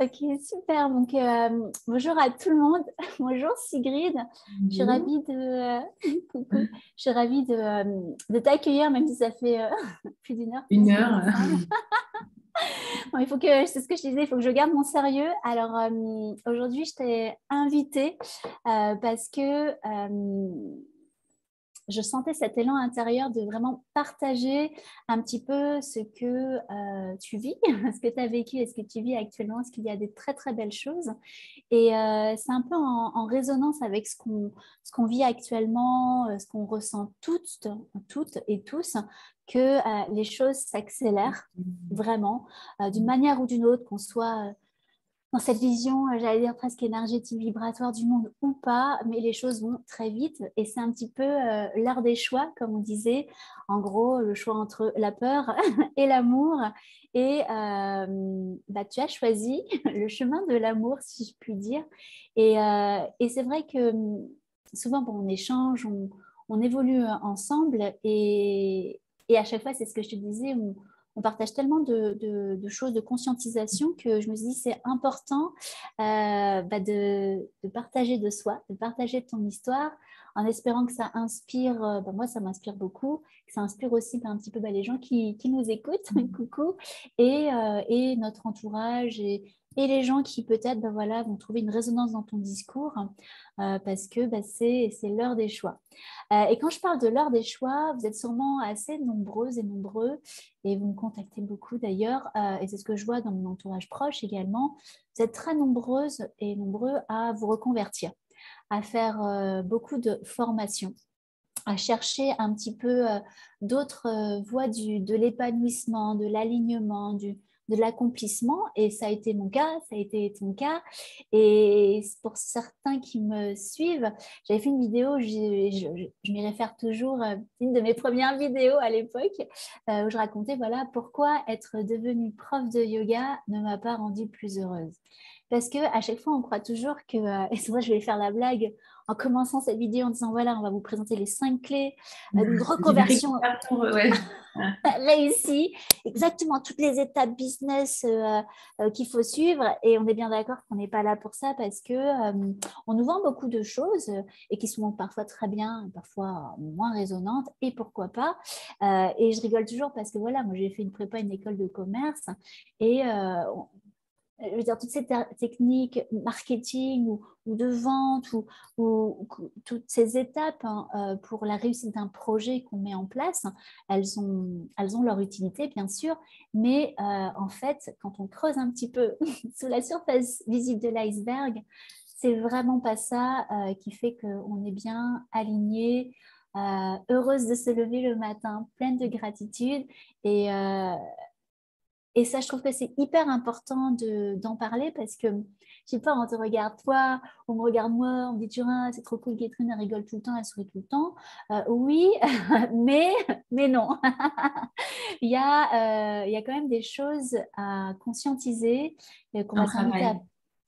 Ok, super. Donc, bonjour à tout le monde. Bonjour Sigrid. Je suis Bonjour. ravie coucou. Je suis ravie de t'accueillir, même si ça fait plus d'une heure qu'on Une se voit heure. ensemble. Bon, c'est ce que je disais, il faut que je garde mon sérieux. Alors, aujourd'hui, je t'ai invitée parce que je sentais cet élan intérieur de vraiment partager un petit peu ce que tu vis, ce que tu as vécu et ce que tu vis actuellement, parce qu'il y a des très très belles choses. Et c'est un peu en résonance avec ce qu'on vit actuellement, ce qu'on ressent toutes et tous, que les choses s'accélèrent vraiment, d'une manière ou d'une autre, qu'on soit dans cette vision, j'allais dire presque énergétique, vibratoire du monde ou pas, mais les choses vont très vite et c'est un petit peu l'art des choix, comme on disait. En gros, le choix entre la peur et l'amour. Et tu as choisi le chemin de l'amour, si je puis dire. Et c'est vrai que souvent, bon, on échange, on évolue ensemble et à chaque fois, c'est ce que je te disais, on partage tellement de choses, de conscientisation que je me suis dit c'est important de partager de soi, de partager de ton histoire en espérant que ça inspire, moi ça m'inspire beaucoup, que ça inspire aussi un petit peu les gens qui nous écoutent, coucou, et notre entourage et les gens qui peut-être voilà, vont trouver une résonance dans ton discours parce que c'est l'heure des choix. Et quand je parle de l'heure des choix, vous êtes sûrement assez nombreuses et nombreux et vous me contactez beaucoup d'ailleurs, et c'est ce que je vois dans mon entourage proche également. Vous êtes très nombreuses et nombreux à vous reconvertir, à faire beaucoup de formations, à chercher un petit peu d'autres voies de l'épanouissement, de l'alignement, de l'accomplissement. Et ça a été mon cas, ça a été ton cas. Et pour certains qui me suivent, j'avais fait une vidéo, je m'y réfère toujours, une de mes premières vidéos à l'époque, où je racontais voilà, pourquoi être devenue prof de yoga ne m'a pas rendue plus heureuse. Parce qu'à chaque fois, on croit toujours que, et souvent je vais faire la blague en commençant cette vidéo en disant voilà, on va vous présenter les 5 clés d'une Du reconversion récupère pour... Ouais. réussie, exactement toutes les étapes business qu'il faut suivre. Et on est bien d'accord qu'on n'est pas là pour ça parce que on nous vend beaucoup de choses et qui sont parfois très bien, parfois moins résonnantes. Et pourquoi pas. Et je rigole toujours parce que voilà, moi j'ai fait une prépa, une école de commerce et je veux dire, toutes ces techniques marketing ou de vente ou toutes ces étapes pour la réussite d'un projet qu'on met en place, elles ont leur utilité, bien sûr, mais en fait, quand on creuse un petit peu sous la surface visible de l'iceberg, c'est vraiment pas ça qui fait qu'on est bien aligné, heureuse de se lever le matin, pleine de gratitude et, et ça, je trouve que c'est hyper important d'en parler parce que, je sais pas, on te regarde toi, on me regarde moi, on me dit, tu vois, c'est trop cool, Catherine, elle rigole tout le temps, elle sourit tout le temps. Oui, mais, mais non. Il y a quand même des choses à conscientiser qu'on C'est un va s'inviter à... travail.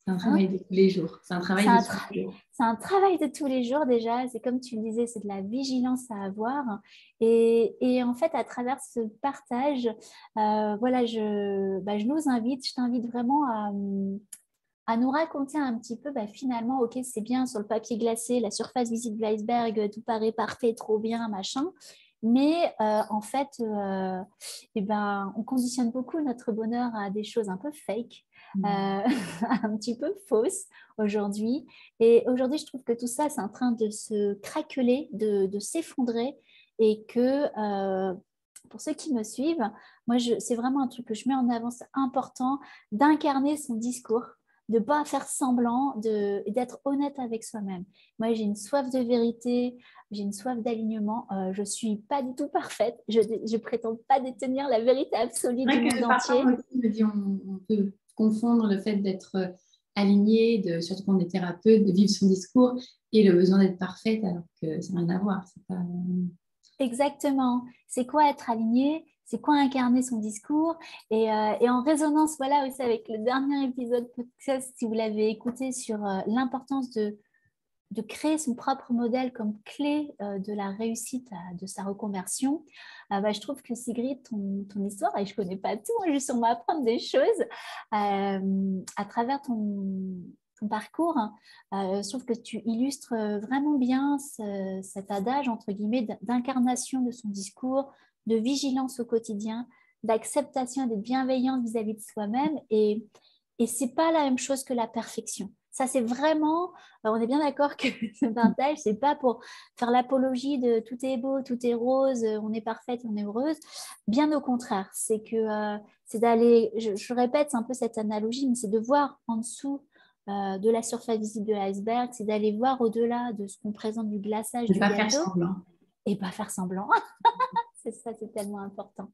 C'est un Hein. travail de tous les jours. C'est un C'est travail de un, tous les jours. c'est un travail de tous les jours déjà. C'est comme tu le disais, c'est de la vigilance à avoir. Et en fait, à travers ce partage, voilà, je nous invite, je t'invite vraiment à nous raconter un petit peu, finalement, ok, c'est bien sur le papier glacé, la surface visible de l'iceberg, tout paraît parfait, trop bien, machin. Mais en fait, on conditionne beaucoup notre bonheur à des choses un peu fake, un petit peu fausses aujourd'hui. Et aujourd'hui, je trouve que tout ça, c'est en train de se craqueler, de s'effondrer et que pour ceux qui me suivent, moi, c'est vraiment un truc que je mets en avant, c'est important d'incarner son discours, de ne pas faire semblant, d'être honnête avec soi-même. Moi, j'ai une soif de vérité, j'ai une soif d'alignement. Je ne suis pas du tout parfaite. Je ne prétends pas détenir la vérité absolue C'est du vrai monde que parfois, entier. moi aussi, je me dis, on peut confondre le fait d'être aligné, surtout quand on est thérapeute, de vivre son discours et le besoin d'être parfaite, alors que ça n'a rien à voir. C'est pas... Exactement. C'est quoi être aligné? C'est quoi incarner son discours? Et en résonance, voilà, aussi avec le dernier épisode podcast, si vous l'avez écouté, sur l'importance de créer son propre modèle comme clé de la réussite de sa reconversion, je trouve que Sigrid, ton histoire, et je ne connais pas tout, hein, juste on m'apprendre des choses à travers ton parcours. Je trouve que tu illustres vraiment bien cet adage, entre guillemets, d'incarnation de son discours, de vigilance au quotidien, d'acceptation et de bienveillance vis-à-vis de soi-même. Et ce n'est pas la même chose que la perfection. Ça, c'est vraiment, on est bien d'accord que ce partage, ce n'est pas pour faire l'apologie de tout est beau, tout est rose, on est parfaite, on est heureuse. Bien au contraire, c'est d'aller, je répète, c'est un peu cette analogie, mais c'est de voir en dessous de la surface visible de l'iceberg, c'est d'aller voir au-delà de ce qu'on présente du glaçage Ne du pas faire gâteau semblant. et pas faire semblant. C'est ça, c'est tellement important.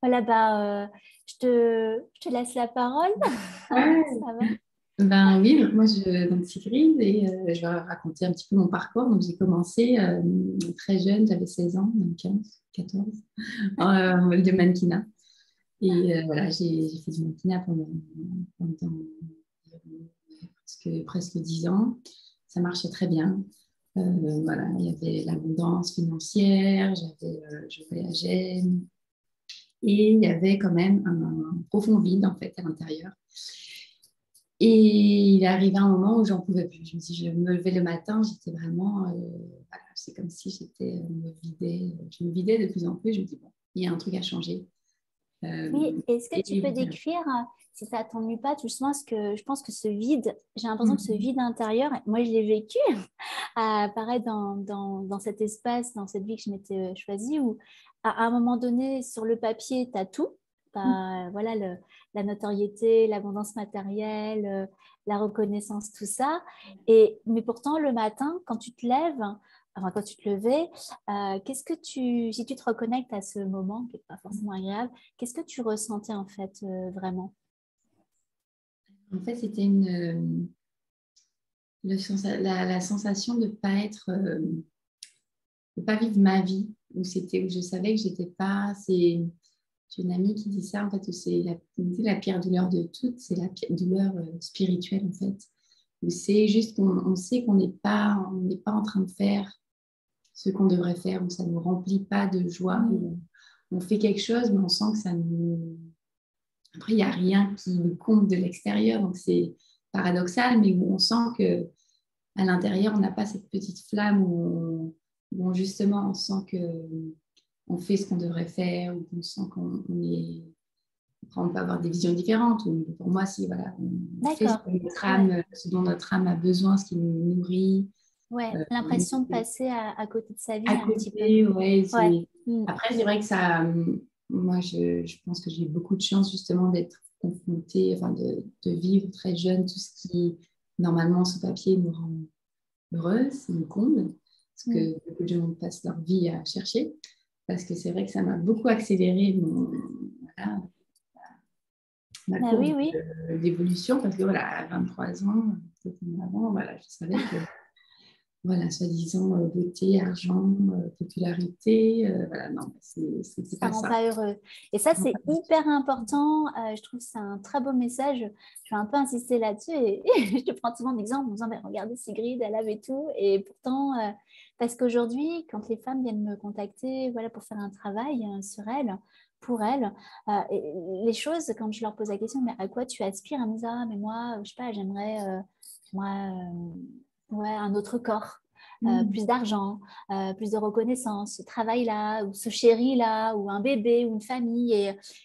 Voilà, je te laisse la parole. Ouais. Ça va? Ben oui, donc moi donc Sigrid et je vais raconter un petit peu mon parcours. Donc j'ai commencé très jeune, j'avais 16 ans, même 15, 14, de mannequinat. Et voilà, j'ai fait du mannequinat pendant presque 10 ans. Ça marchait très bien. Voilà, il y avait l'abondance financière, je voyageais et il y avait quand même un profond vide en fait à l'intérieur. Et il est arrivé un moment où j'en pouvais plus. Je me dis, je me levais le matin, j'étais vraiment, voilà, c'est comme si je me vidais de plus en plus. Je me dis, bon, il y a un truc à changer. Oui, est-ce que tu Et peux voilà. décrire, si ça t'ennuie pas, justement, ce que je pense que ce vide, j'ai l'impression que ce Mhm. vide intérieur, moi je l'ai vécu, pareil dans cet espace, dans cette vie que je m'étais choisie, où à un moment donné, sur le papier, tu as tout. Voilà, la notoriété, l'abondance matérielle, la reconnaissance, tout ça. Mais pourtant, le matin, quand tu te lèves, enfin, quand tu te levais, si tu te reconnectes à ce moment qui n'est pas forcément agréable, qu'est-ce que tu ressentais en fait vraiment? En fait, c'était la sensation de pas être, de pas vivre ma vie, où je savais que j'étais pas. J'ai une amie qui dit ça, en fait, où la pire douleur de toutes, c'est la pire douleur spirituelle, en fait. Où c'est juste qu'on sait qu'on n'est pas en train de faire ce qu'on devrait faire, où ça ne nous remplit pas de joie, où on fait quelque chose, mais on sent que ça nous. Après, il n'y a rien qui nous compte de l'extérieur, donc c'est paradoxal, mais où on sent que à l'intérieur, on n'a pas cette petite flamme justement on sent que on fait ce qu'on devrait faire, ou on sent qu'on est. Après, on peut avoir des visions différentes. Pour moi, si voilà, on fait D'accord. Ouais. ce dont notre âme a besoin, ce qui nous nourrit. Ouais. Euh, L'impression de passer à côté de sa à vie un petit peu. côté, ouais. Ouais. Mm. Après, c'est vrai que ça, moi, je pense que j'ai eu beaucoup de chance justement d'être confrontée, enfin, de vivre très jeune tout ce qui, normalement, ce papier nous rend heureuse, nous comble, ce Mm. que beaucoup de gens passent leur vie à chercher. Parce que c'est vrai que ça m'a beaucoup accéléré voilà, ma Bah courbe oui, oui. d'évolution. Parce que voilà, à 23 ans, peut-être même avant, voilà, je savais que voilà, soi-disant beauté, argent, popularité, voilà, non, c'est Ça pas rend ça. pas heureux. Et ça, c'est hyper important. Je trouve que c'est un très beau message. Je vais un peu insister là-dessus et je te prends souvent d'exemple en disant, mais regardez Sigrid, elle avait tout. Et pourtant, parce qu'aujourd'hui, quand les femmes viennent me contacter voilà, pour faire un travail sur elles, pour elles, les choses, quand je leur pose la question, mais à quoi tu aspires? Elles me disent, ah, mais moi, je sais pas, ouais, un autre corps. Mm. Plus d'argent, plus de reconnaissance, ce travail-là, ou ce chéri-là, ou un bébé, ou une famille.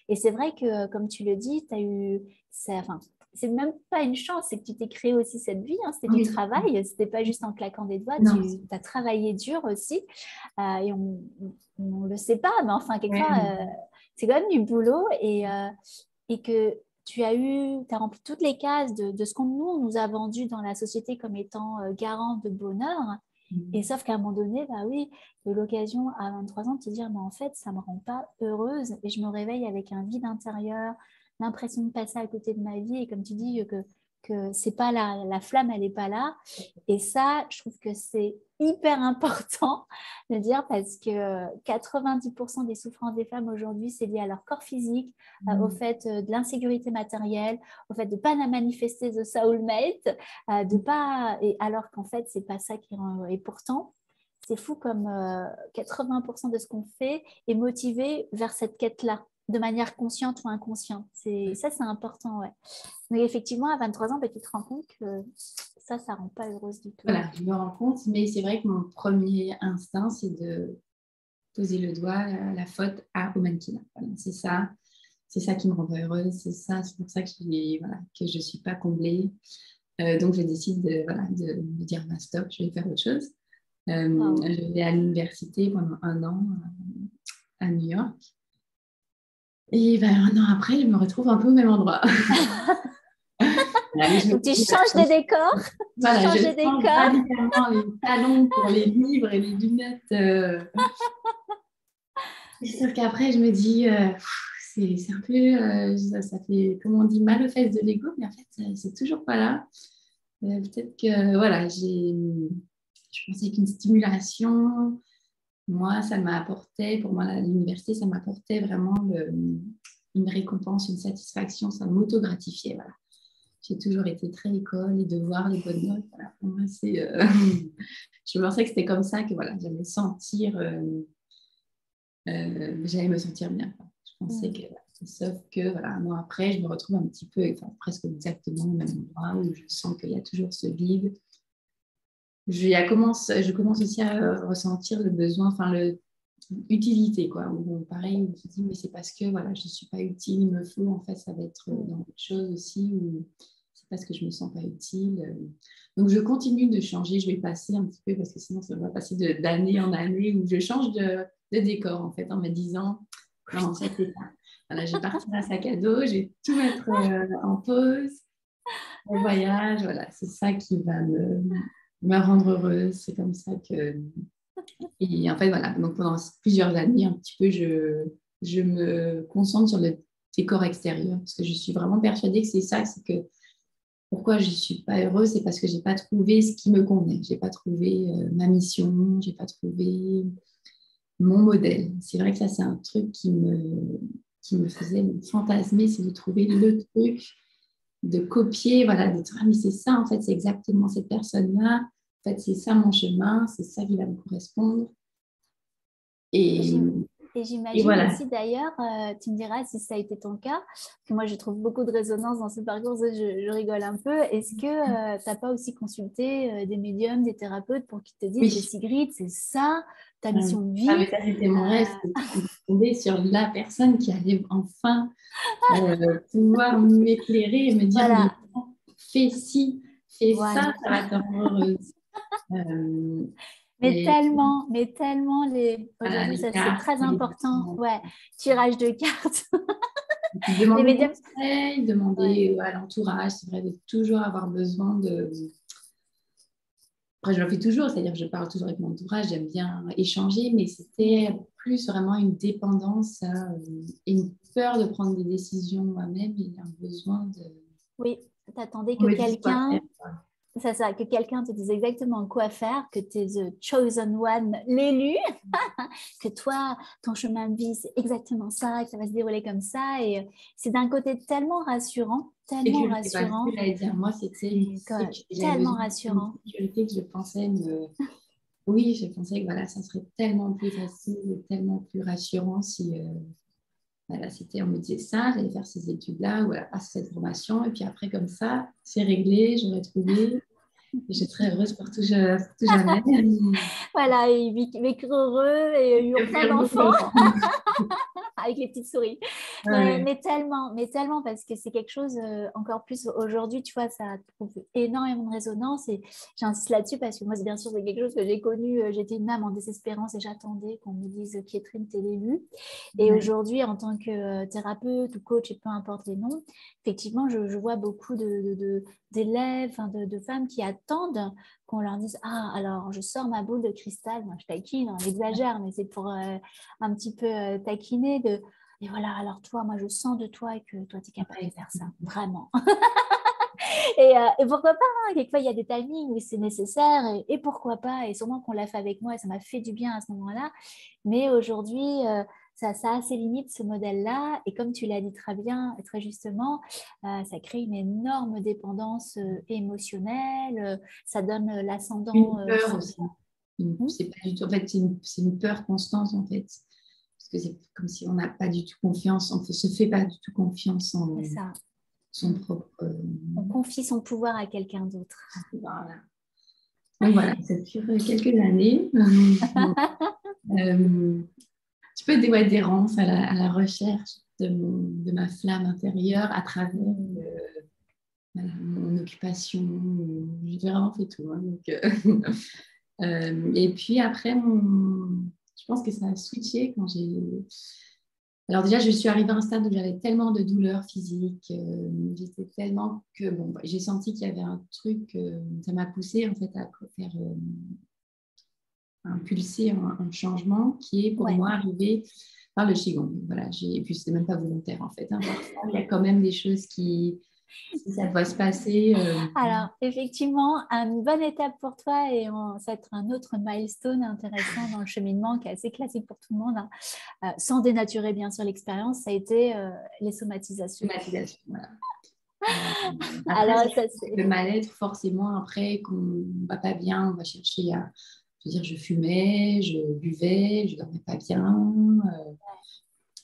Et c'est vrai que, comme tu le dis, tu as eu. Enfin, c'est même pas une chance, c'est que tu t'es créé aussi cette vie. Hein, c'était du Oui, travail, c'était pas juste en claquant des doigts, non, tu as travaillé dur aussi. Et on ne le sait pas, mais enfin, quelquefois, ouais, c'est quand même du boulot. Et que tu as rempli toutes les cases de ce qu'on nous a vendu dans la société comme étant garant de bonheur. Et sauf qu'à un moment donné, bah oui, j'ai eu l'occasion à 23 ans de te dire, mais en fait, ça ne me rend pas heureuse et je me réveille avec un vide intérieur, l'impression de passer à côté de ma vie et comme tu dis, que que c'est pas la flamme, elle n'est pas là. Et ça, je trouve que c'est hyper important de dire parce que 90% des souffrances des femmes aujourd'hui, c'est lié à leur corps physique, au fait de l'insécurité matérielle, au fait de ne pas manifester the soulmate, de pas, et alors qu'en fait, c'est pas ça qui rend. Et pourtant, c'est fou comme 80% de ce qu'on fait est motivé vers cette quête-là, de manière consciente ou inconsciente. Ça, c'est important, ouais. Mais effectivement, à 23 ans, tu te rends compte que ça ne rend pas heureuse du tout. Voilà, je me rends compte, mais c'est vrai que mon premier instinct, c'est de poser le doigt, la faute au mannequinat. Voilà, c'est ça qui me rend pas heureuse, c'est pour ça que je ne suis pas comblée. Donc, je décide de dire bah, stop, je vais faire autre chose. Je vais à l'université pendant 1 an à New York. Et ben, 1 an après, je me retrouve un peu au même endroit. Donc, tu changes de décor. Voilà, je change radicalement les talons pour les livres et les lunettes. Sauf qu'après, je me dis, c'est un peu, ça fait, comme on dit, mal aux fesses de l'ego, mais en fait, c'est toujours pas là. Peut-être que, voilà, je pensais qu'une stimulation, moi, ça m'apportait, pour moi, l'université, ça m'apportait vraiment une récompense, une satisfaction, ça m'auto-gratifiait, voilà. J'ai toujours été très école, les devoirs, les bonnes notes, voilà. Pour moi, je pensais que c'était comme ça que, voilà, j'allais me sentir bien, quoi. Je pensais que, sauf que, voilà, 1 an après, je me retrouve un petit peu, enfin, presque exactement au même endroit où je sens qu'il y a toujours ce vide. Je commence aussi à ressentir le besoin, enfin, l'utilité, quoi. Où, pareil, on se dit, mais c'est parce que, voilà, je ne suis pas utile, il me faut, en fait, ça va être dans autre chose aussi, ou c'est parce que je ne me sens pas utile. Donc, je continue de changer, je vais passer un petit peu, parce que sinon, ça va passer d'année en année, où je change de décor, en fait, en me disant, non, ça, c'est ça. Voilà, je vais partir à sac à dos, je vais tout mettre en pause, au voyage, voilà, c'est ça qui va me rendre heureuse. C'est comme ça que... Et en fait, voilà, donc pendant plusieurs années, un petit peu, je me concentre sur le décor extérieur parce que je suis vraiment persuadée que c'est ça, c'est que pourquoi je ne suis pas heureuse, c'est parce que je n'ai pas trouvé ce qui me convenait. Je n'ai pas trouvé ma mission, je n'ai pas trouvé mon modèle. C'est vrai que ça, c'est un truc qui me faisait fantasmer, c'est de trouver le truc, de copier, voilà, de dire, ah, mais c'est ça, en fait, c'est exactement cette personne-là. En fait, c'est ça mon chemin, c'est ça qui va me correspondre. Et j'imagine voilà. aussi d'ailleurs, tu me diras si ça a été ton cas, parce que moi je trouve beaucoup de résonance dans ce parcours, je rigole un peu. Est-ce que tu n'as pas aussi consulté des médiums, des thérapeutes pour qu'ils te disent, Oui. Sigrid, c'est ça ta mission de vie? Ah, mais ça, c'était mon rêve, c'était de tomber sur la personne qui allait enfin pouvoir m'éclairer et me dire, voilà. mais fais ci, fais voilà. ça, ça va te rendre heureuse. Mais tellement, aujourd'hui, les ça c'est cartes, très important. Ouais, tirage de cartes. Demander Les médiums. conseil, demander à l'entourage, c'est vrai de toujours avoir besoin de... Après, je le fais toujours, c'est-à-dire que je parle toujours avec mon entourage, j'aime bien échanger, mais c'était plus vraiment une dépendance et une peur de prendre des décisions moi-même et un besoin de... Oui, t'attendais que quelqu'un... C'est ça, que quelqu'un te dise exactement quoi faire, que tu es the chosen one, l'élu, que toi, ton chemin de vie, c'est exactement ça, que ça va se dérouler comme ça. Et c'est d'un côté tellement rassurant, tellement rassurant. Dire. Moi, c'était une sécurité. Tellement rassurant. Une sécurité que je pensais me... Oui, je pensais que voilà, ça serait tellement plus facile et tellement plus rassurant si... Voilà, on me disait ça, j'allais faire ces études-là, ou voilà, passer cette formation, et puis après, comme ça, c'est réglé, j'aurais trouvé, et je serais heureuse pour tout jamais. Voilà, ils vécurent heureux et eurent plein d'enfants avec les petites souris. Mais tellement, parce que c'est quelque chose, encore plus aujourd'hui, tu vois, ça trouve énormément de résonance et j'insiste là-dessus parce que moi, bien sûr, c'est quelque chose que j'ai connu. J'étais une âme en désespérance et j'attendais qu'on me dise Piétrine, t'es l'élu. Et aujourd'hui, en tant que thérapeute ou coach, et peu importe les noms, effectivement, je vois beaucoup d'élèves, de femmes qui attendent qu'on leur dise « Ah, alors, je sors ma boule de cristal. » Moi, je taquine, on exagère, mais c'est pour un petit peu taquiner. Et voilà, alors toi, moi, je sens de toi et que toi, tu es capable de faire ça. Vraiment. Et pourquoi pas, hein, quelquefois, il y a des timings où c'est nécessaire et pourquoi pas, et sûrement qu'on l'a fait avec moi et ça m'a fait du bien à ce moment-là. Mais aujourd'hui, ça a ses limites, ce modèle-là. Et comme tu l'as dit très bien et très justement, ça crée une énorme dépendance émotionnelle. Ça donne l'ascendant Une peur sur... aussi. Hmm. C'est pas du tout, en fait, c'est une peur constante, en fait. Parce que c'est comme si on n'a pas du tout confiance, on ne se fait pas du tout confiance en C'est ça. son propre. On confie son pouvoir à quelqu'un d'autre. Voilà. Donc voilà, ça dure quelques années. Un petit peu d'errance à la recherche de ma flamme intérieure à travers voilà, mon occupation. J'ai vraiment fait tout. Hein, donc, et puis après, je pense que ça a switché quand j'ai. Alors déjà, je suis arrivée à un stade où j'avais tellement de douleurs physiques, j'étais tellement que bon, j'ai senti qu'il y avait un truc, ça m'a poussée en fait à faire impulser un changement qui est pour Ouais. moi arrivé par le Qigong. Voilà, et puis c'était même pas volontaire en fait. Hein, parfois, il y a quand même des choses qui, si ça doit se passer. Alors, effectivement, une bonne étape pour toi et ça va être un autre milestone intéressant dans le cheminement qui est assez classique pour tout le monde, hein. Sans dénaturer bien sûr l'expérience, ça a été les somatisations. Somatisation, voilà. Après, Alors, c'est ça, c'est... le mal-être, forcément, après, qu'on ne va pas bien, on va chercher à. Je veux dire, je fumais, je buvais, je ne dormais pas bien.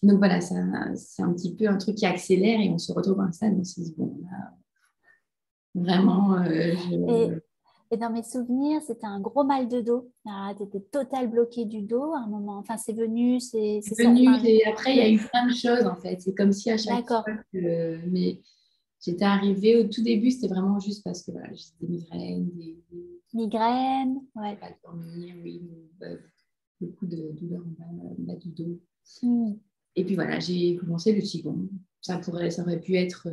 Donc voilà, c'est un petit peu un truc qui accélère et on se retrouve à un stade où on se dit, bon, là, vraiment, et, et dans mes souvenirs, c'était un gros mal de dos. Tu étais total bloqué du dos à un moment. Enfin, c'est venu, c'est c'est ça. venu. Enfin, Et après, il y a eu plein de choses, en fait. C'est comme si à chaque d'accord. fois que. Mais j'étais arrivée au tout début, c'était vraiment juste parce que voilà, j'ai des migraines, Migraine, ouais. pas dormir, oui, beaucoup de douleurs en bas du dos. Hmm. Et puis voilà, j'ai commencé le Qigong. Ça aurait pu être.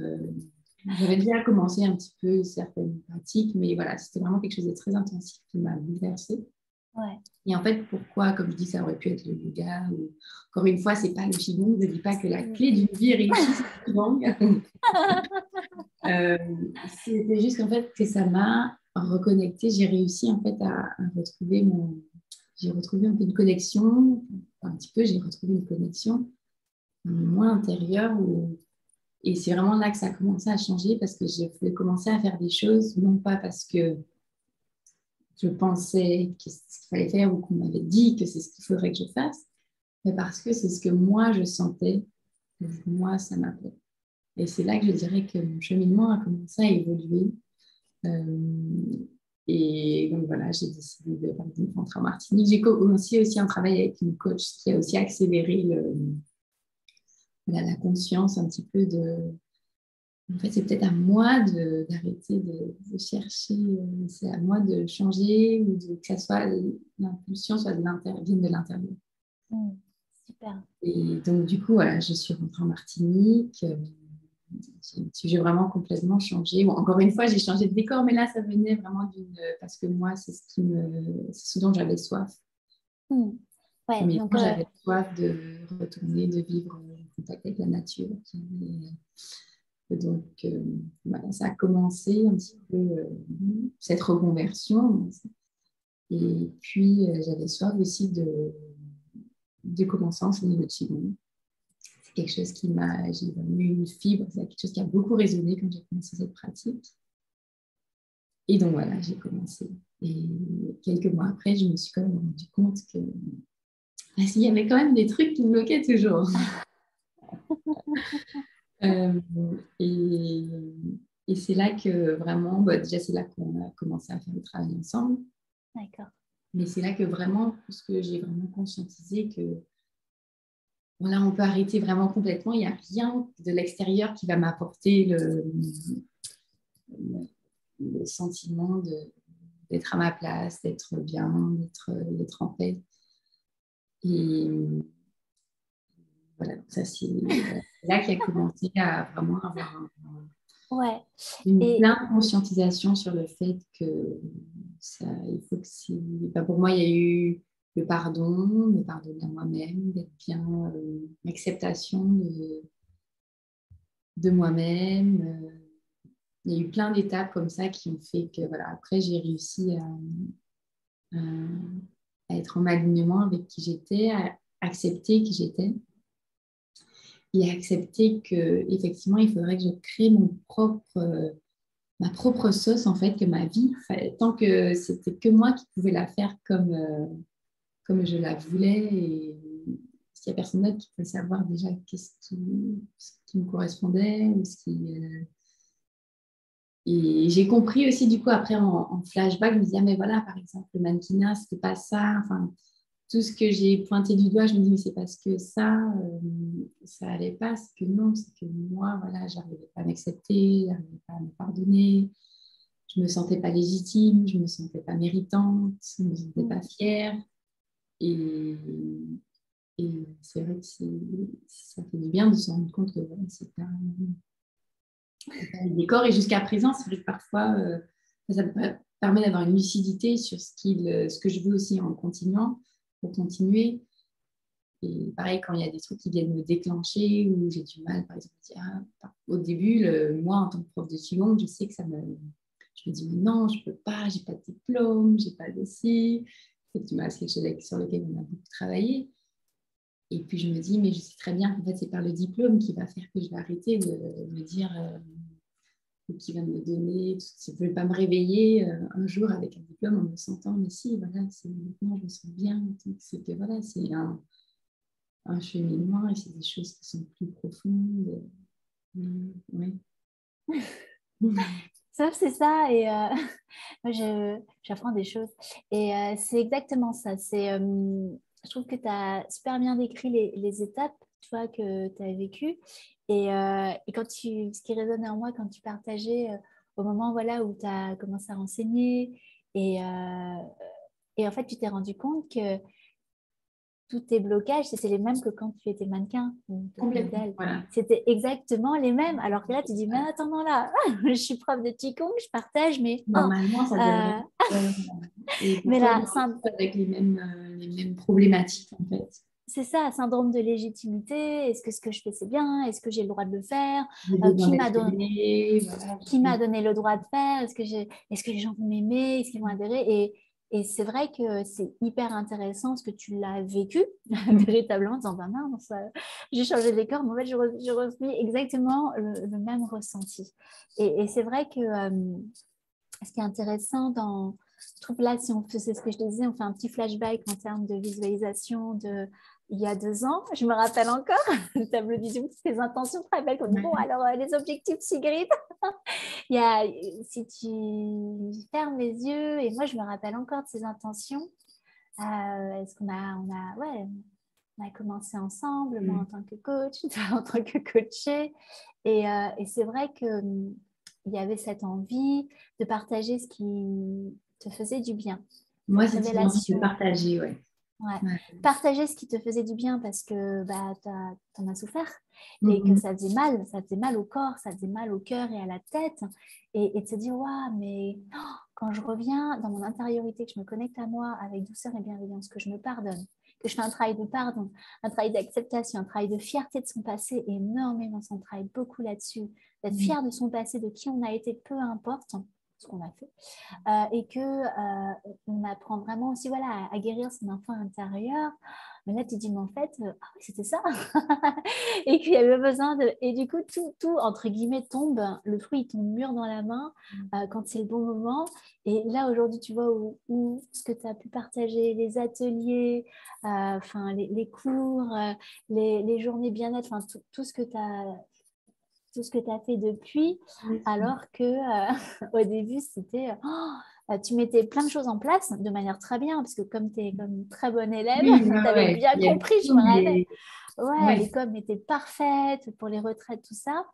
J'avais déjà commencé un petit peu certaines pratiques, mais voilà, c'était vraiment quelque chose de très intensif qui m'a bouleversée. Ouais. Et en fait, pourquoi, comme je dis, ça aurait pu être le yoga ou... Encore une fois, c'est pas le Qigong. Je ne dis pas que la clé d'une vie réussie, c'est le Qigong. Euh, C'était juste en fait que ça m'a reconnecté. J'ai réussi en fait à retrouver mon. J'ai retrouvé un peu une connexion, un petit peu, j'ai retrouvé une connexion, moi intérieure où et c'est vraiment là que ça a commencé à changer parce que j'ai voulu commencer à faire des choses, non pas parce que je pensais que c'est ce qu'il fallait faire ou qu'on m'avait dit que c'est ce qu'il faudrait que je fasse, mais parce que c'est ce que moi je sentais, que moi ça m'appelait. Et c'est là que je dirais que mon cheminement a commencé à évoluer. Et donc voilà, j'ai décidé de rentrer en Martinique. J'ai commencé aussi un travail avec une coach qui a aussi accéléré la conscience un petit peu de en fait, c'est peut-être à moi d'arrêter de chercher, c'est à moi de changer ou que ça soit l'impulsion soit vienne de l'intérieur. Hmm. Super. Et donc, du coup, voilà, je suis rentrée en Martinique. J'ai vraiment complètement changé. Bon, encore une fois, j'ai changé de décor, mais là, ça venait vraiment d'une. Parce que moi, c'est ce dont j'avais soif. Hmm. Ouais, Mais donc moi, j'avais soif de retourner, de vivre en contact avec la nature. Et donc, voilà, ça a commencé un petit peu cette reconversion. Et puis, j'avais soif aussi de commencer à enseigner le Qigong. C'est quelque chose qui m'a, j'ai vraiment eu une fibre, c'est quelque chose qui a beaucoup résonné quand j'ai commencé cette pratique. Et donc, voilà, j'ai commencé. Et quelques mois après, je me suis quand même rendu compte que il y avait quand même des trucs qui me bloquaient toujours. Euh, et, et c'est là que vraiment, bah, déjà c'est là qu'on a commencé à faire le travail ensemble, d'accord. mais c'est là que vraiment, parce que j'ai vraiment conscientisé que voilà, on peut arrêter vraiment complètement, il n'y a rien de l'extérieur qui va m'apporter le sentiment d'être à ma place, d'être bien, d'être en paix. Et voilà, ça c'est là qu'il a commencé à vraiment avoir Ouais. une Et pleine conscientisation sur le fait que ça, il faut que c'est. Enfin, pour moi, il y a eu le pardon, me pardonner à moi-même, d'être bien, l'acceptation de moi-même, il y a eu plein d'étapes comme ça qui ont fait que, voilà, après, j'ai réussi à être en alignement avec qui j'étais, à accepter qui j'étais et accepter que effectivement il faudrait que je crée ma propre sauce, en fait, que ma vie, tant que c'était que moi qui pouvais la faire comme je la voulais, et s'il n'y a personne d'autre qui peut savoir déjà ce qui me correspondait ou ce qui... Et j'ai compris aussi, du coup, après, en flashback, je me disais, ah, mais voilà, par exemple, le mannequinat, c'était pas ça. Enfin, tout ce que j'ai pointé du doigt, je me dis, mais c'est parce que ça allait pas. C'est que non, c'est que moi, voilà, j'arrivais pas à m'accepter, j'arrivais pas à me pardonner. Je me sentais pas légitime, je me sentais pas méritante, je me sentais pas fière. Et, et c'est vrai que ça fait du bien de se rendre compte que voilà, c'est pas le décor. Et jusqu'à présent, c'est vrai que parfois, ça me permet d'avoir une lucidité sur ce que je veux aussi en continuant, pour continuer. Et pareil, quand il y a des trucs qui viennent me déclencher, ou j'ai du mal, par exemple, au début, moi, en tant que prof de Qigong, je sais que je me dis, mais non, je peux pas, j'ai pas de diplôme, j'ai pas de ci. C'est quelque chose sur lequel on a beaucoup travaillé. Et puis je me dis, mais je sais très bien qu'en fait, c'est par le diplôme qui va faire que je vais arrêter de me dire, qui va me donner, je ne vais pas me réveiller un jour avec un diplôme en me sentant, mais si, voilà, maintenant je me sens bien. Donc, c'est que voilà, c'est un cheminement, et c'est des choses qui sont plus profondes. Oui. Ça, c'est ça. Et moi, j'apprends des choses. Et c'est exactement ça. Je trouve que tu as super bien décrit les étapes, tu vois, que tu as vécues. Et ce qui résonnait en moi quand tu partageais au moment voilà, où tu as commencé à renseigner. Et en fait, tu t'es rendu compte que tous tes blocages, c'était les mêmes que quand tu étais mannequin ou Complètement, modèle. voilà. C'était exactement les mêmes. Alors que là, tu dis, mais attends, là, je suis prof de Qigong, je partage, mais, Normalement, ça devrait être... et mais parfois, je là, me retrouve avec les mêmes problématiques, en fait. c'est ça, syndrome de légitimité. Est-ce que ce que je fais, c'est bien? Est-ce que j'ai le droit de le faire? J'ai besoin Qui d'être m'a donné, aimée, voilà. qui m'a donné le droit de faire? Est-ce que les gens vont m'aimer? Est-ce qu'ils vont adhérer? Et c'est vrai que c'est hyper intéressant parce que tu l'as vécu véritablement en disant, bah mince, j'ai changé de décor, mais en fait, je revis exactement le même ressenti. Et c'est vrai que ce qui est intéressant je trouve là, si on fait, c'est ce que je te disais, on fait un petit flashback en termes de visualisation il y a 2 ans. Je me rappelle encore le tableau du Zoom, ces intentions très belles qu'on dit, bon, alors les objectifs Sigrid, si tu fermes les yeux, et moi je me rappelle encore de ces intentions, est-ce ouais, on a commencé ensemble, moi en tant que coach, toi en tant que coachée, et c'est vrai que il y avait cette envie de partager ce qui te faisait du bien, Moi, cette c'est une envie de révélation. partager, ouais. Ouais. Ouais. Partager ce qui te faisait du bien parce que bah, t'en as souffert et que ça faisait mal au corps, ça faisait mal au cœur et à la tête. Et de se dire, waouh, mais quand je reviens dans mon intériorité, que je me connecte à moi avec douceur et bienveillance, que je me pardonne, que je fais un travail de pardon, un travail d'acceptation, un travail de fierté de son passé, énormément, on travaille beaucoup là-dessus, d'être fier de son passé, de qui on a été, peu importe ce qu'on a fait, et que on apprend vraiment aussi voilà, à guérir son enfant intérieur. Mais là, tu dis, mais en fait, ah oui, c'était ça. Et qu'il y avait besoin de... Et du coup, tout, entre guillemets, tombe. Le fruit, il tombe mûr dans la main quand c'est le bon moment. Et là, aujourd'hui, tu vois où ce que tu as pu partager, les ateliers, les cours, les journées bien-être, tout ce que tu as fait depuis, alors que au début, c'était... tu mettais plein de choses en place de manière très bien, parce que comme tu es comme très bonne élève, Oui, tu avais ouais. bien Il y a compris, je tout, me rappelle. mais... Ouais, Ouais. les coms étaient parfaites pour les retraites, tout ça.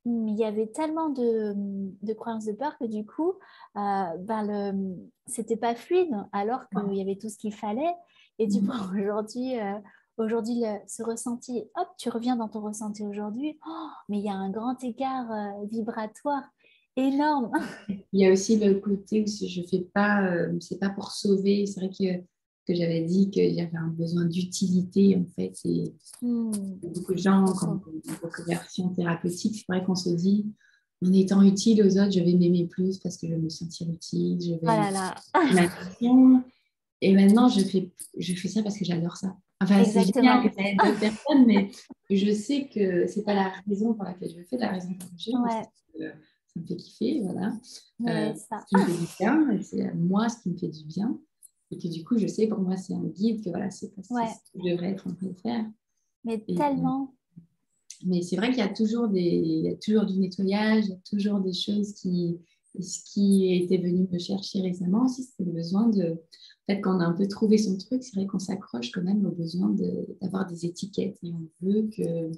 Il y avait tellement de croyances de peur que du coup, c'était pas fluide, alors qu'il y avait tout ce qu'il fallait. Et du coup, aujourd'hui, ce ressenti, hop, tu reviens dans ton ressenti aujourd'hui, mais il y a un grand écart vibratoire énorme. Il y a aussi le côté où je fais pas, c'est pas pour sauver. C'est vrai que j'avais dit qu'il y avait un besoin d'utilité, en fait. Et beaucoup de gens, quand Trop. on est en reconversion thérapeutique, c'est vrai qu'on se dit, en étant utile aux autres, je vais m'aimer plus parce que je vais me sentir utile, je Oh vais là là. ma mission. Et maintenant, je fais ça parce que j'adore ça. Enfin, c'est génial Exactement. que ça aide d'autres personnes, mais je sais que c'est pas la raison pour laquelle je le fais, la raison pour laquelle je le fais, Ouais, c'est que ça me fait kiffer, voilà. ouais, Ce ça. qui me fait du bien, et c'est moi ce qui me fait du bien. Et que du coup, je sais, pour moi, c'est un guide, que voilà, c'est Ouais, ce que je devrais être en train de faire. mais Et, tellement. mais c'est vrai qu'il y a toujours il y a toujours du nettoyage, il y a toujours des choses qui, ce qui était venu me chercher récemment aussi, c'est le besoin de, en fait, quand on a un peu trouvé son truc, c'est vrai qu'on s'accroche quand même au besoin d'avoir des étiquettes et on veut que,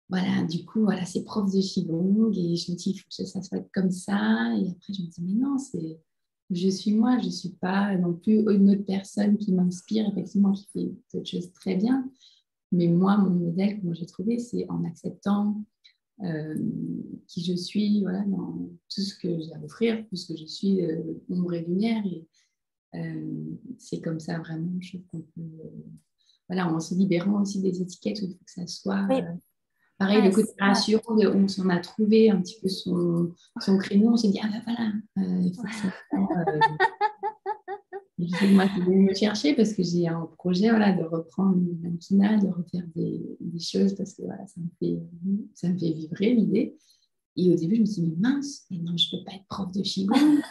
voilà, du coup, voilà, c'est prof de Qigong et je me dis, il faut que ça soit comme ça. Et après, je me dis, mais non, je suis moi, je ne suis pas non plus une autre personne qui m'inspire, effectivement, qui fait d'autres choses très bien. Mais moi, mon modèle, comment j'ai trouvé, c'est en acceptant euh, qui je suis, voilà, dans tout ce que j'ai à offrir, tout ce que je suis, ombre et lumière. Et c'est comme ça, vraiment, je trouve qu'on peut, voilà, en se libérant aussi des étiquettes où il faut que ça soit. Oui, Pareil, le ouais, côté ouais. rassurant, on s'en a trouvé un petit peu son créneau, on s'est dit, ah ben voilà, il faut que ça soit. Je sais que moi, c'est venu me chercher parce que j'ai un projet voilà, de reprendre le mannequinat, de refaire des choses parce que voilà, ça me fait vibrer l'idée. Et au début, je me suis dit, mais mince, mais non, je ne peux pas être prof de Qigong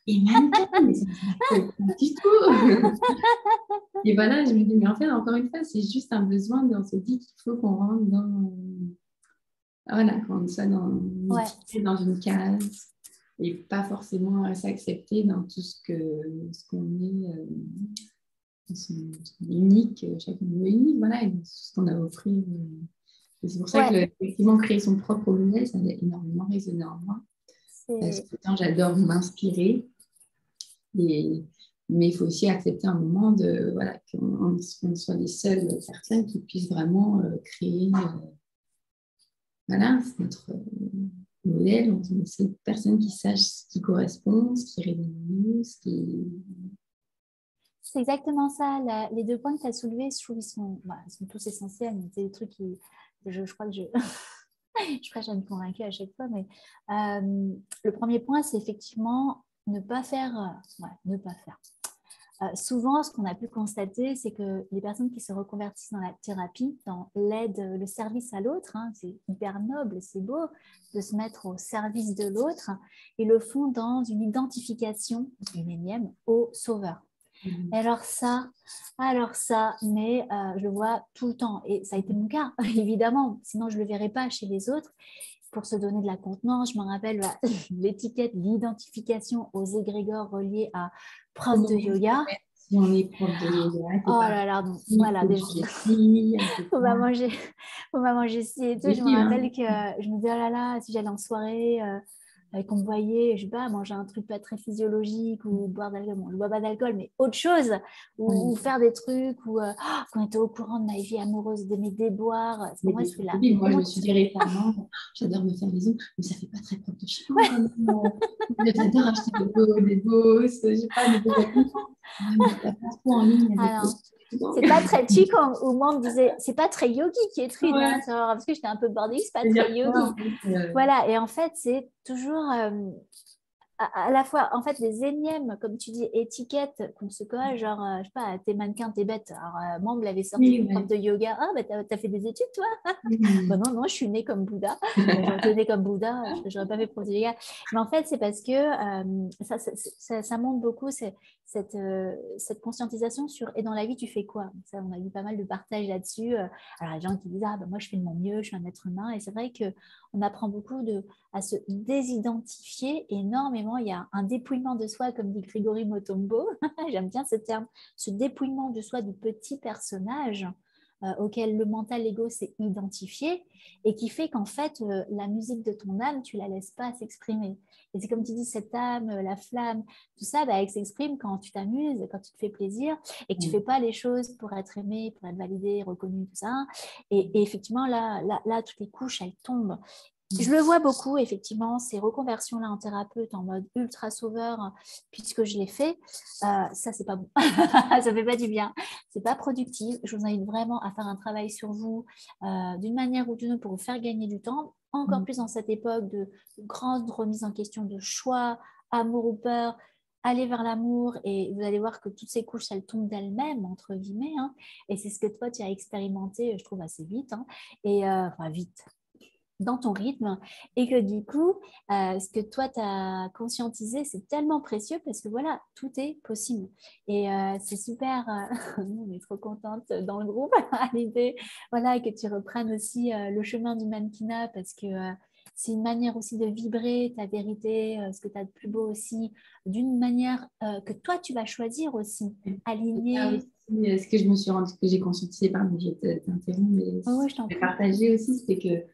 et mannequin, mais ça ne colle pas du tout. Et voilà, je me dis, mais en fait, encore une fois, c'est juste un besoin, on se dit qu'il faut qu'on rentre dans, voilà, qu'on soit Ouais, dans une case et pas forcément s'accepter dans tout ce qu'on est. Sont uniques, chacun de nous est unique, voilà, et ce qu'on a à offrir. Et c'est pour ça que ouais. effectivement, créer son propre modèle, ça a énormément résonné en moi. Parce C'est que tant j'adore m'inspirer, et, mais il faut aussi accepter un moment de, voilà, qu'on soit les seules personnes qui puissent vraiment créer, voilà, c'est notre modèle, on est les seules personnes qui sachent ce qui correspond, ce qui résonne en nous, ce qui... c'est exactement ça. Les deux points que tu as soulevés, je trouve, ils sont tous essentiels. Mais c'est des trucs qui, je crois que je prêche à une convaincue à chaque fois. Mais le premier point, c'est effectivement ne pas faire. Ouais, ne pas faire. Souvent, ce qu'on a pu constater, c'est que les personnes qui se reconvertissent dans la thérapie, dans l'aide, le service à l'autre, hein, c'est hyper noble, c'est beau de se mettre au service de l'autre, ils le font dans une identification, une énième, au sauveur. Et alors ça, mais je le vois tout le temps. Et ça a été mon cas, évidemment. Sinon, je ne le verrais pas chez les autres. Pour se donner de la contenance, je me rappelle l'étiquette, l'identification aux égrégores reliés à prof Comment de on se yoga. fait si on est prof de yoga, c'est Oh pas là là, donc il voilà, faut déjà, manger ci, on peut faut pas. pas manger, faut pas manger ci et tout. Je me Aussi, hein. rappelle que je me disais, oh là là, si j'allais en soirée, qu'on me voyait, je sais pas, manger un truc pas très physiologique ou boire d'alcool, bon, je bois pas d'alcool, mais autre chose, ou Ouais. faire des trucs, ou qu'on était au courant de ma vie amoureuse, de mes déboires. Pour Mais moi, des c'était la copines, moi je me suis honte. dit récemment, j'adore me faire les ongles, mais ça fait pas très propre de chez moi quand même. J'adore acheter des bosses, je sais pas, des beaux vêtements. Ouais, mais t'as pas trop en ligne avec Alors, les c'est ongles. pas très chic où moi on me disait, c'est pas très yogi qui est triste, hein, Ouais, parce que j'étais un peu bordélique, c'est pas très c'est-à-dire quoi yogi. en fait Voilà, et en fait, c'est toujours à la fois, en fait, les énièmes, comme tu dis, étiquettes qu'on se colle, genre, je sais pas, t'es mannequin, t'es bête. Alors, moi, on me l'avait sorti Oui, comme prof ouais. de yoga. Ah, bah, t'as fait des études, toi? Bah, Mhm. non, non, je suis née comme Bouddha. J'aurais été née comme Bouddha, j'aurais pas fait prof de yoga. Mais en fait, c'est parce que ça montre beaucoup cette conscientisation sur et dans la vie, tu fais quoi? Ça, on a eu pas mal de partages là-dessus. Alors, les gens qui disent, ah, bah, moi, je fais de mon mieux, je suis un être humain. Et c'est vrai qu'on apprend beaucoup à se désidentifier énormément. Il y a un dépouillement de soi, comme dit Grégory Motombo. J'aime bien ce terme, ce dépouillement de soi du petit personnage auquel le mental, l'ego s'est identifié et qui fait qu'en fait, la musique de ton âme, tu la laisses pas s'exprimer. Et c'est comme tu dis, cette âme, la flamme, tout ça, bah, elle s'exprime quand tu t'amuses, quand tu te fais plaisir et que tu fais pas les choses pour être aimé, pour être validé, reconnu, tout ça. Et effectivement, là, toutes les couches, elles tombent. Je le vois beaucoup, effectivement, ces reconversions-là en thérapeute en mode ultra sauveur, puisque je l'ai fait, ça, c'est pas bon. Ça fait pas du bien. C'est pas productif. Je vous invite vraiment à faire un travail sur vous d'une manière ou d'une autre pour vous faire gagner du temps. Encore plus dans cette époque de grande remise en question de choix, amour ou peur. Allez vers l'amour et vous allez voir que toutes ces couches, elles tombent d'elles-mêmes, entre guillemets. Hein. Et c'est ce que toi, tu as expérimenté, je trouve, assez vite. Hein. Et enfin, vite dans ton rythme et que du coup, ce que toi, tu as conscientisé, c'est tellement précieux parce que voilà, tout est possible. Et c'est super, on est trop contente dans le groupe à l'idée voilà, que tu reprennes aussi le chemin du mannequinat parce que c'est une manière aussi de vibrer ta vérité, ce que tu as de plus beau aussi, d'une manière que toi, tu vas choisir aussi, alignée. Ce que je me suis rendu, que j'ai conscientisé, pardon, je t'interromps, mais Oh, oui, je t'en j'ai prie. partagé aussi, c'était que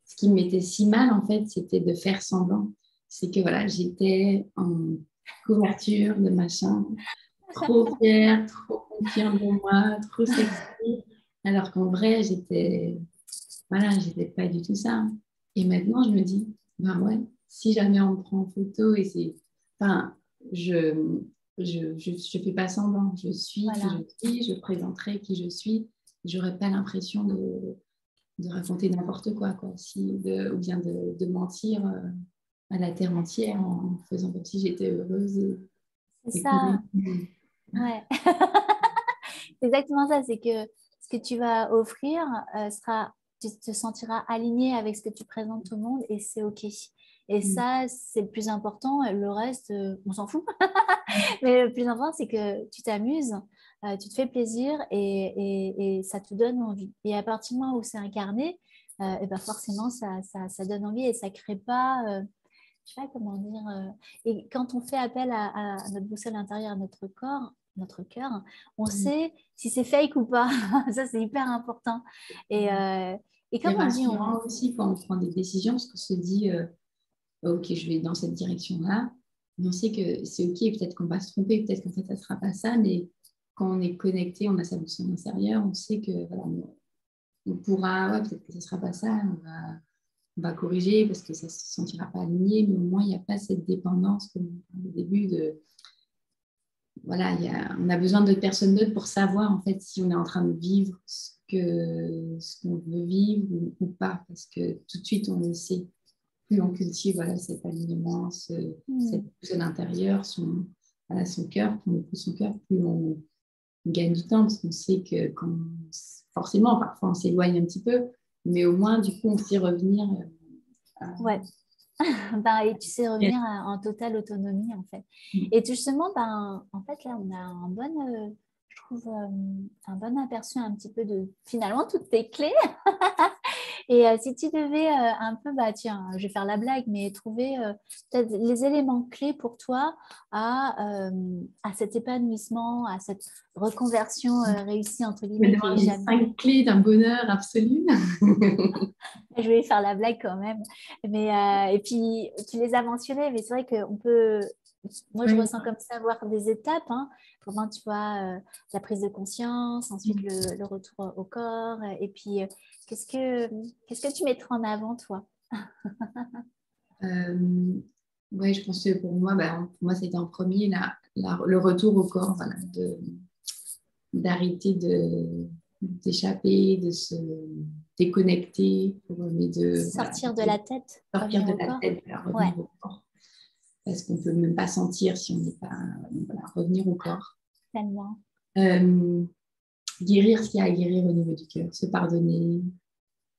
ce qui me mettait si mal, en fait, c'était de faire semblant. C'est que voilà, j'étais en couverture de machin, trop fière, trop confiante de moi, trop sexy, alors qu'en vrai, j'étais pas du tout ça. Et maintenant, je me dis, ben ouais, si jamais on me prend en photo et c'est, enfin, je, je fais pas semblant, je suis qui Voilà, je suis, je présenterai qui je suis, j'aurais pas l'impression de raconter n'importe quoi, ou bien de mentir à la terre entière en faisant comme si j'étais heureuse c'est et que ça. Ouais. C'est exactement ça, c'est que ce que tu vas offrir sera, tu te sentiras aligné avec ce que tu présentes au monde et c'est OK. Et ça, c'est le plus important. Le reste, on s'en fout. Mais le plus important, c'est que tu t'amuses, tu te fais plaisir et ça te donne envie. Et à partir du moment où c'est incarné, et ben forcément, ça donne envie et ça ne crée pas, je sais pas comment dire. Et quand on fait appel à notre boussole intérieure, à notre corps, notre cœur, on sait si c'est fake ou pas. Ça, c'est hyper important. Et, euh, et c'est comme on dit, rassurant aussi quand on prend des décisions parce qu'on se dit ok, je vais dans cette direction-là, mais on sait que c'est ok, peut-être qu'on va se tromper, peut-être qu'en fait ça ne sera pas ça, mais quand on est connecté, on a sa boussole intérieure, on sait que voilà, on pourra, ouais, peut-être que ce ne sera pas ça, on va corriger parce que ça ne se sentira pas aligné, mais au moins il n'y a pas cette dépendance comme au début de voilà, on a besoin de personnes d'autres pour savoir en fait si on est en train de vivre ce qu'on veut vivre ou pas, parce que tout de suite on le sait. Plus on cultive voilà, cet alignement, cette personne intérieure, voilà, son cœur, plus on écoute son cœur, plus on gagne du temps, parce qu'on sait que forcément, parfois on s'éloigne un petit peu, mais au moins du coup on sait revenir. ouais. Ben, et tu sais revenir en totale autonomie en fait. Et justement, ben, en fait là, on a je trouve, un bon aperçu un petit peu de finalement toutes tes clés. Et si tu devais un peu, bah tiens, je vais faire la blague, mais trouver peut-être les éléments clés pour toi à cet épanouissement, à cette reconversion réussie, entre Me guillemets, qui est demande les jamais. 5 clés d'un bonheur absolu. Je vais faire la blague quand même. Mais, et puis, tu les as mentionnés, mais c'est vrai qu'on peut. Moi, je Oui. ressens comme ça, voir des étapes. Hein. Comment tu vois la prise de conscience, ensuite le retour au corps. Et puis, qu'est-ce que tu mettras en avant, toi? Ouais, je pense que pour moi, pour moi c'était en premier le retour au corps, voilà, d'arrêter d'échapper, de se déconnecter, mais voilà, Sortir de la tête, sortir revenir de au la corps. tête, Ouais, revenir au corps. Parce qu'on ne peut même pas sentir si on n'est pas. Voilà, revenir au corps. tellement. Euh, Guérir ce qu'il y a à guérir au niveau du cœur, se pardonner.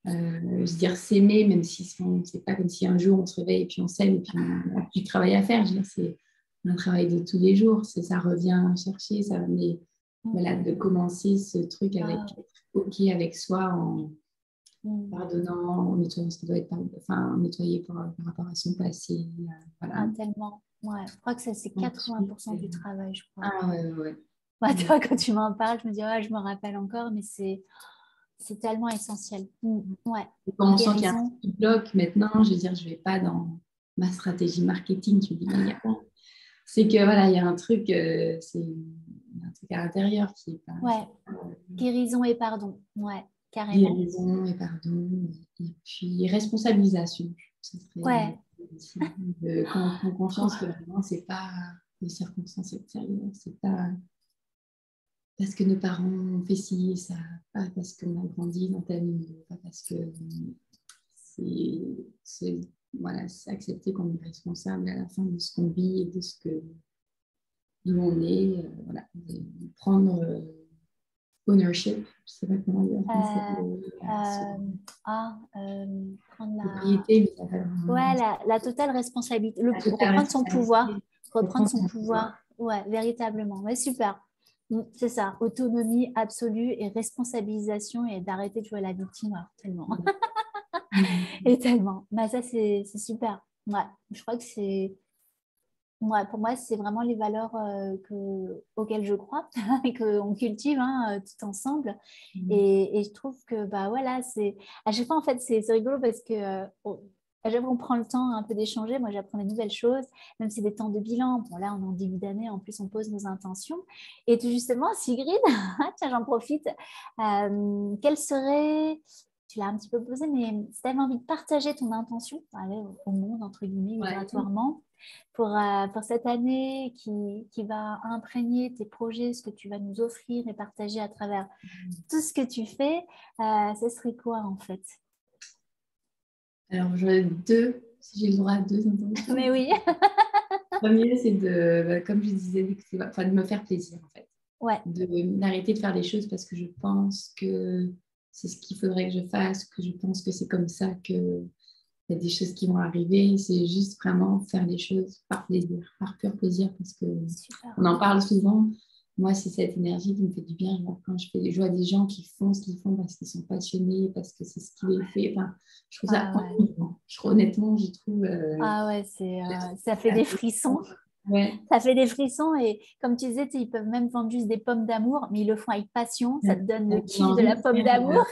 Je veux dire, s'aimer, même si c'est pas comme si un jour on se réveille et puis on s'aime et puis on a du travail à faire. Je veux dire, c'est un travail de tous les jours. Ça revient chercher, ça mais voilà, de commencer ce truc avec Ah, être OK avec soi en pardonnant, en nettoyant ce qui doit être nettoyé par rapport à son passé. Voilà. tellement. Ouais, je crois que ça, c'est Ensuite, 80% du travail, je crois. ah ouais, ouais. Bah, Ouais. toi, quand tu m'en parles, je me dis, ouais, je me rappelle encore, mais c'est tellement essentiel. Ouais, Quand on sent qu'il y a un truc guérison. qui bloque maintenant, je veux dire, je ne vais pas dans ma stratégie marketing. Tu me dis, mais il y a pas. C'est que voilà, il y a un truc, c'est un truc à l'intérieur qui est pas. Ouais, guérison et pardon. Ouais, carrément. Guérison et pardon. Et puis responsabilisation. Ça serait aussi quand on prend conscience que vraiment, c'est pas les circonstances extérieures, c'est pas parce que nos parents ont fait ci et ça, pas parce qu'on a grandi dans tel milieu, pas parce que c'est voilà, c'est accepter qu'on est responsable à la fin de ce qu'on vit et de ce que d'où on est, voilà, de prendre ownership, je sais pas comment dire en français, prendre propriété, mais la totale responsabilité, la totale reprendre son pouvoir, responsabilité, reprendre reprendre son son pouvoir, pouvoir. ouais, véritablement, ouais, super. C'est ça, autonomie absolue et responsabilisation et d'arrêter de jouer la victime, tellement. Et tellement. Bah, ça, c'est super. Ouais, je crois que c'est... Ouais, pour moi, c'est vraiment les valeurs auxquelles je crois et qu'on cultive tout ensemble. Et je trouve que, bah voilà, c'est... À chaque fois, en fait, c'est rigolo parce que à chaque fois, on prend le temps un peu d'échanger. Moi, j'apprends des nouvelles choses, même si c'est des temps de bilan. Bon, là, on est en début d'année. En plus, on pose nos intentions. Et tout justement, Sigrid, tiens, j'en profite. Quelle serait... Tu l'as un petit peu posé, mais si tu avais envie de partager ton intention au monde, entre guillemets, vibratoirement, pour cette année qui va imprégner tes projets, ce que tu vas nous offrir et partager à travers tout ce que tu fais, ce serait quoi en fait? Alors, j'aurais deux, si j'ai le droit à deux intentions. Mais oui. Le premier, c'est de, comme je disais, de me faire plaisir en fait. Ouais. D'arrêter de faire les choses parce que je pense que c'est ce qu'il faudrait que je fasse, que je pense que c'est comme ça que il y a des choses qui vont arriver. C'est juste vraiment faire les choses par plaisir, par pur plaisir, parce que on en parle souvent. Moi, c'est cette énergie qui me fait du bien. Quand je vois des gens qui font ce qu'ils font parce qu'ils sont passionnés, parce que c'est ce qui les fait. Enfin, je trouve ça ennuyant. Honnêtement, je trouve. Ça fait des frissons. Ouais. Ça fait des frissons et comme tu disais, ils peuvent même vendre juste des pommes d'amour, mais ils le font avec passion. Ça te donne le kiff de la pomme d'amour.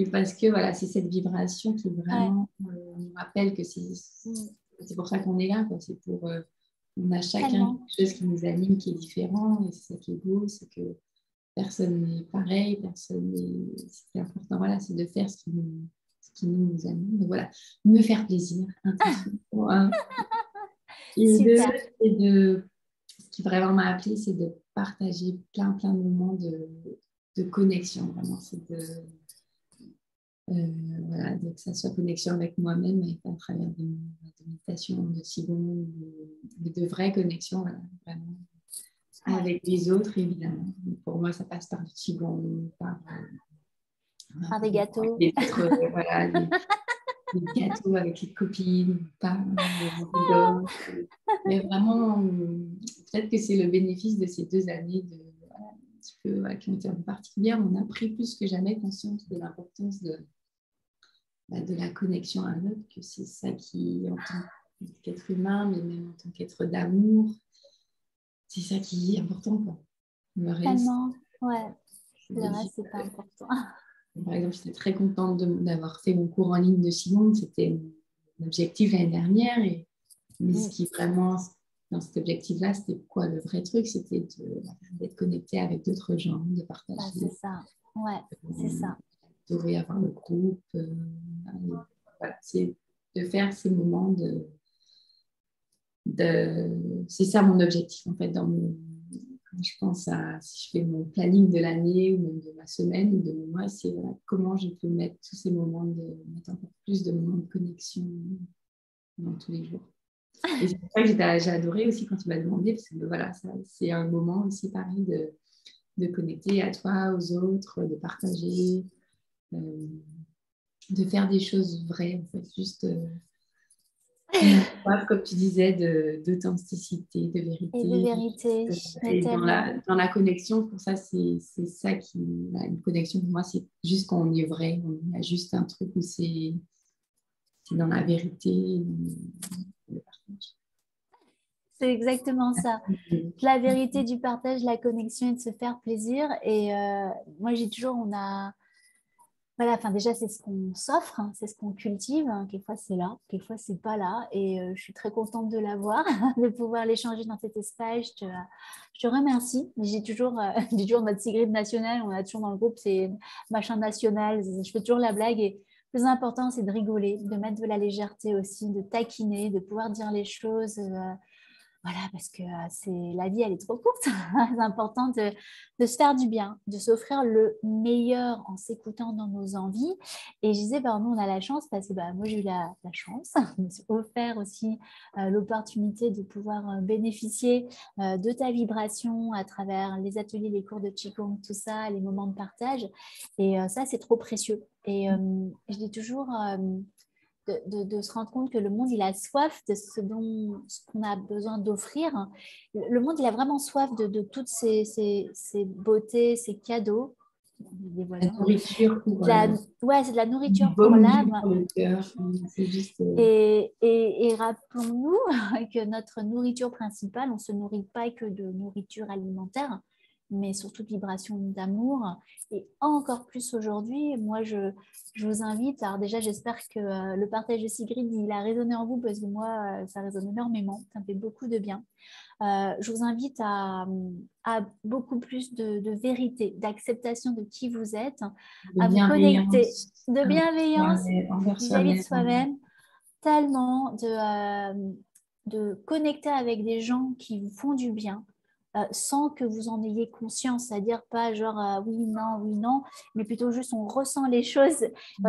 Parce que voilà, c'est cette vibration qui vraiment nous rappelle que c'est pour ça qu'on est là. Quoi. C'est pour, on a chacun quelque chose qui nous anime, qui est différent. Et c'est ça qui est beau, c'est que personne n'est pareil, personne n'est... C'est important, voilà, c'est de faire ce qui nous anime. Donc voilà, me faire plaisir, intention. Et Super. ce qui vraiment m'a appelé, c'est de partager plein de moments de connexion. Vraiment, c'est voilà, que ça soit connexion avec moi-même et à travers des méditations de Qigong, de vraies connexions, voilà, vraiment, avec les autres, évidemment. Pour moi, ça passe par le Qigong, par des gâteaux. Les gâteaux avec les copines, mais vraiment, peut-être que c'est le bénéfice de ces 2 années qui ont été un peu particulières. On a pris plus que jamais conscience de l'importance de la connexion à l'autre, que c'est ça qui, en tant qu'être humain, mais même en tant qu'être d'amour, c'est ça qui est important. Quoi. Le reste, le reste, c'est pas important. Par exemple, j'étais très contente d'avoir fait mon cours en ligne de Qigong. C'était mon objectif l'année dernière. Mais ce qui vraiment, dans cet objectif-là, c'était quoi le vrai truc? C'était d'être connecté avec d'autres gens, de partager. C'est ça. C'est ça. D'adorer avoir le groupe. Voilà, c'est de faire ces moments c'est ça mon objectif, en fait, quand je pense si je fais mon planning de l'année ou même de ma semaine ou de mon mois, c'est comment je peux mettre tous ces moments, mettre encore plus de moments de connexion dans tous les jours. Et c'est pour ça que j'ai adoré aussi quand tu m'as demandé, parce que voilà, c'est un moment aussi pareil de connecter à toi, aux autres, de partager, de faire des choses vraies, en fait, juste comme tu disais, d'authenticité, de vérité. Et de vérité. Et dans la connexion, pour ça, c'est ça qui... Une connexion, pour moi, c'est juste quand on est vrai, on a juste un truc où c'est dans la vérité, le partage. C'est exactement ça. La vérité du partage, la connexion et de se faire plaisir. Et moi, j'ai toujours, voilà, enfin déjà c'est ce qu'on s'offre, hein, c'est ce qu'on cultive. Hein. Quelquefois c'est là, quelquefois c'est pas là. Et je suis très contente de l'avoir, de pouvoir l'échanger dans cet espace. Je te remercie. J'ai toujours notre Sigrid nationale, on a toujours dans le groupe, c'est machin national. Je fais toujours la blague et le plus important c'est de rigoler, de mettre de la légèreté aussi, de taquiner, de pouvoir dire les choses. Voilà, parce que la vie, elle est trop courte. C'est important de se faire du bien, de s'offrir le meilleur en s'écoutant dans nos envies. Et je disais, bah, nous, on a la chance, parce que bah, moi, j'ai eu la chance, je me suis offert aussi l'opportunité de pouvoir bénéficier de ta vibration à travers les ateliers, les cours de Qigong, tout ça, les moments de partage. Et ça, c'est trop précieux. Et je dis toujours de se rendre compte que le monde, il a soif de ce qu'on a besoin d'offrir. Le monde, il a vraiment soif de toutes ces beautés, ces cadeaux. La nourriture pour Ouais, c'est de la du nourriture pour baume doux l'âme. pour le cœur. C'est juste. Et rappelons-nous que notre nourriture principale, on ne se nourrit pas que de nourriture alimentaire, mais surtout de vibrations d'amour. Et encore plus aujourd'hui, moi, je vous invite, alors déjà, j'espère que le partage de Sigrid, il a résonné en vous, parce que moi, ça résonne énormément, ça me fait beaucoup de bien. Je vous invite à beaucoup plus de vérité, d'acceptation de qui vous êtes, De à vous connecter, bienveillance de bienveillance envers vis-à-vis de soi-même. soi-même, tellement de connecter avec des gens qui vous font du bien, sans que vous en ayez conscience, c'est-à-dire pas genre oui, non, mais plutôt juste on ressent les choses.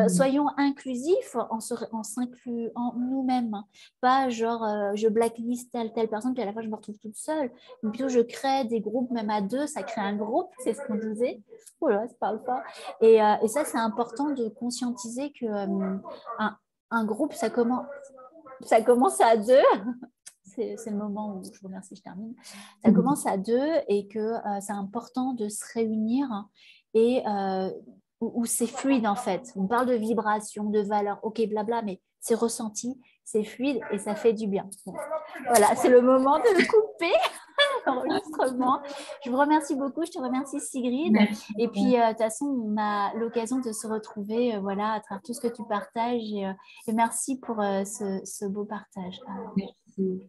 Soyons inclusifs en s'incluant nous-mêmes, hein. Pas genre je blacklist telle personne, puis à la fin je me retrouve toute seule, mais plutôt je crée des groupes, même à deux, ça crée un groupe, c'est ce qu'on disait. Oh là, ça parle pas. Et ça, c'est important de conscientiser que un groupe, ça commence à deux. C'est le moment où je vous remercie, je termine. Ça commence à deux et que c'est important de se réunir et où c'est fluide en fait. On parle de vibration, de valeur, ok, blabla, mais c'est ressenti, c'est fluide et ça fait du bien. Bon. Voilà, c'est le moment de couper l'enregistrement. Je vous remercie beaucoup, je te remercie Sigrid. Merci. Et puis, de toute façon, on a l'occasion de se retrouver voilà, à travers tout ce que tu partages. Et merci pour ce beau partage. Merci.